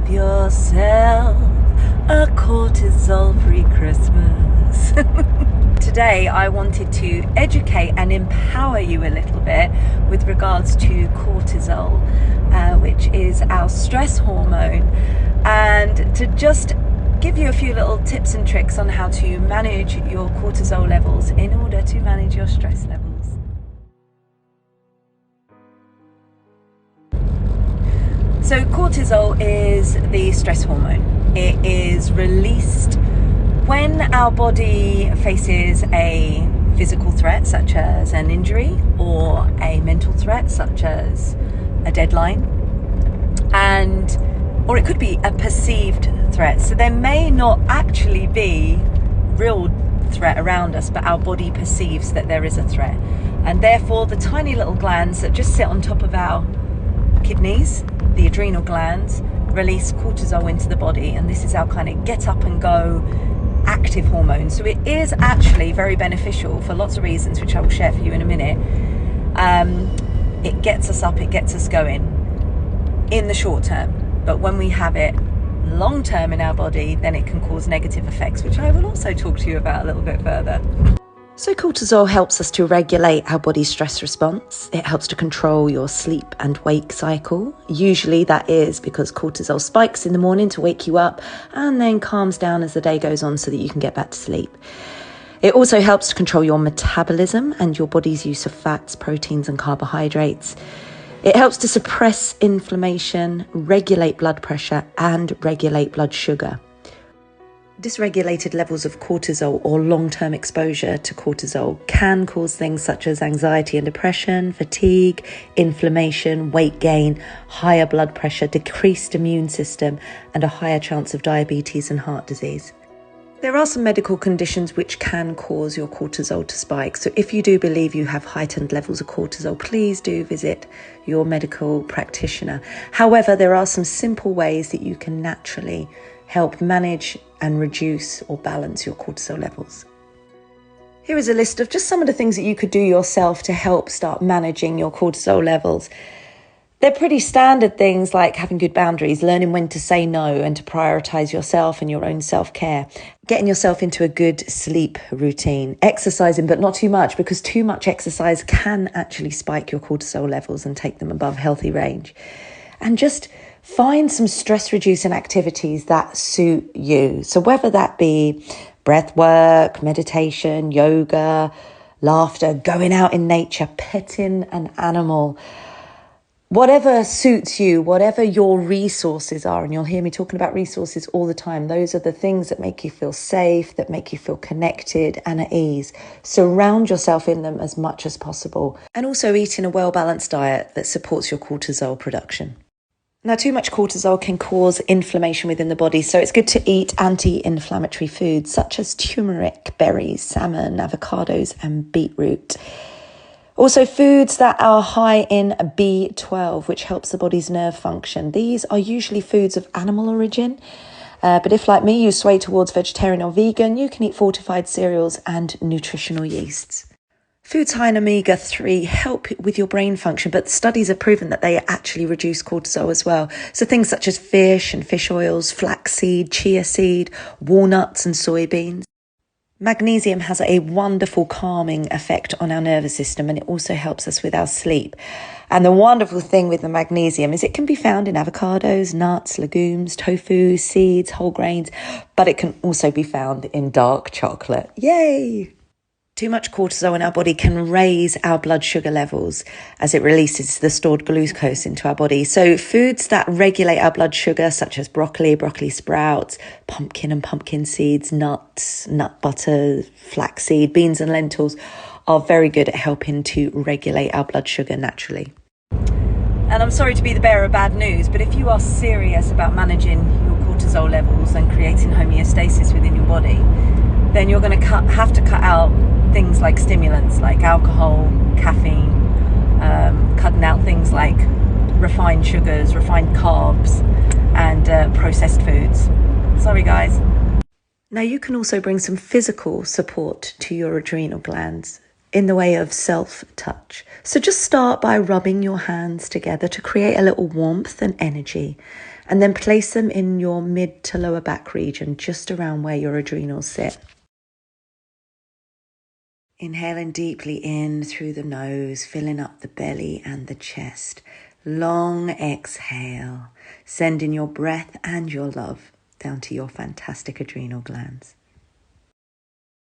yourself a cortisol-free Christmas. Today I wanted to educate and empower you a little bit with regards to cortisol, which is our stress hormone, and to just give you a few little tips and tricks on how to manage your cortisol levels in order to manage your stress levels. So cortisol is the stress hormone. It is released when our body faces a physical threat such as an injury or a mental threat such as a deadline, or it could be a perceived threat. So there may not actually be real threat around us, but our body perceives that there is a threat, and therefore the tiny little glands that just sit on top of our kidneys, the adrenal glands, release cortisol into the body, and this is our kind of get up and go active hormone. So it is actually very beneficial for lots of reasons, which I will share for you in a minute. It gets us up, it gets us going in the short term, but when we have it long term in our body, then it can cause negative effects, which I will also talk to you about a little bit further. So cortisol helps us to regulate our body's stress response. It helps to control your sleep and wake cycle. Usually that is because cortisol spikes in the morning to wake you up and then calms down as the day goes on so that you can get back to sleep. It also helps to control your metabolism and your body's use of fats, proteins and carbohydrates. It helps to suppress inflammation, regulate blood pressure and regulate blood sugar. Dysregulated levels of cortisol or long-term exposure to cortisol can cause things such as anxiety and depression, fatigue, inflammation, weight gain, higher blood pressure, decreased immune system, and a higher chance of diabetes and heart disease. There are some medical conditions which can cause your cortisol to spike. So if you do believe you have heightened levels of cortisol, please do visit your medical practitioner. However, there are some simple ways that you can naturally help manage and reduce or balance your cortisol levels. Here is a list of just some of the things that you could do yourself to help start managing your cortisol levels. They're pretty standard things like having good boundaries, learning when to say no and to prioritize yourself and your own self-care, getting yourself into a good sleep routine, exercising, but not too much, because too much exercise can actually spike your cortisol levels and take them above healthy range. And just find some stress-reducing activities that suit you. So whether that be breath work, meditation, yoga, laughter, going out in nature, petting an animal, whatever suits you, whatever your resources are, and you'll hear me talking about resources all the time. Those are the things that make you feel safe, that make you feel connected and at ease. Surround yourself in them as much as possible. And also eating a well-balanced diet that supports your cortisol production. Now, too much cortisol can cause inflammation within the body, so it's good to eat anti-inflammatory foods such as turmeric, berries, salmon, avocados and beetroot. Also, foods that are high in B12, which helps the body's nerve function. These are usually foods of animal origin, but if, like me, you sway towards vegetarian or vegan, you can eat fortified cereals and nutritional yeasts. Foods high in omega-3 help with your brain function, but studies have proven that they actually reduce cortisol as well. So things such as fish and fish oils, flaxseed, chia seed, walnuts and soybeans. Magnesium has a wonderful calming effect on our nervous system, and it also helps us with our sleep. And the wonderful thing with the magnesium is it can be found in avocados, nuts, legumes, tofu, seeds, whole grains, but it can also be found in dark chocolate. Yay! Too much cortisol in our body can raise our blood sugar levels as it releases the stored glucose into our body. So foods that regulate our blood sugar, such as broccoli sprouts, pumpkin and pumpkin seeds, nuts, nut butter, flaxseed, beans and lentils are very good at helping to regulate our blood sugar naturally. And I'm sorry to be the bearer of bad news, but if you are serious about managing your cortisol levels and creating homeostasis within your body, then you're going to have to cut out things like stimulants, like alcohol, caffeine, cutting out things like refined sugars, refined carbs, and processed foods. Sorry, guys. Now, you can also bring some physical support to your adrenal glands in the way of self-touch. So just start by rubbing your hands together to create a little warmth and energy. And then place them in your mid to lower back region, just around where your adrenals sit. Inhaling deeply in through the nose, filling up the belly and the chest. Long exhale, sending your breath and your love down to your fantastic adrenal glands.